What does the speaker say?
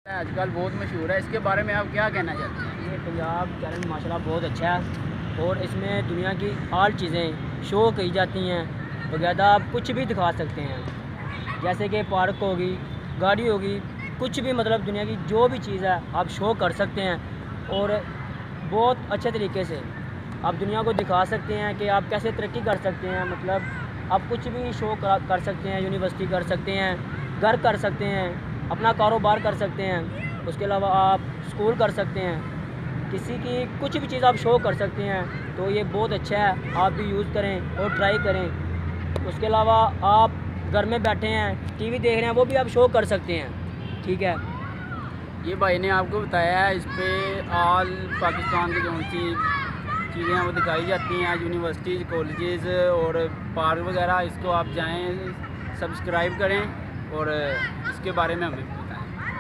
आजकल बहुत मशहूर है, इसके बारे में आप क्या कहना चाहते हैं? ये पंजाब चैनल माशाल्लाह बहुत अच्छा है और इसमें दुनिया की ऑल चीज़ें शो की जाती हैं। बकायदा आप कुछ भी दिखा सकते हैं, जैसे कि पार्क होगी, गाड़ी होगी, कुछ भी मतलब दुनिया की जो भी चीज़ है आप शो कर सकते हैं और बहुत अच्छे तरीके से आप दुनिया को दिखा सकते हैं कि आप कैसे तरक्की कर सकते हैं। मतलब आप कुछ भी शो कर सकते हैं, यूनिवर्सिटी कर सकते हैं, घर कर सकते हैं, अपना कारोबार कर सकते हैं, उसके अलावा आप स्कूल कर सकते हैं, किसी की कुछ भी चीज़ आप शो कर सकते हैं। तो ये बहुत अच्छा है, आप भी यूज़ करें और ट्राई करें। उसके अलावा आप घर में बैठे हैं, टीवी देख रहे हैं, वो भी आप शो कर सकते हैं। ठीक है, ये भाई ने आपको बताया है, इस पे ऑल पाकिस्तान की जो सी चीज़ें हैं वो दिखाई जाती हैं, यूनिवर्सिटीज़, कॉलेजेस और पार्क वगैरह। इसको आप जाएं, सब्सक्राइब करें और इसके बारे में हमें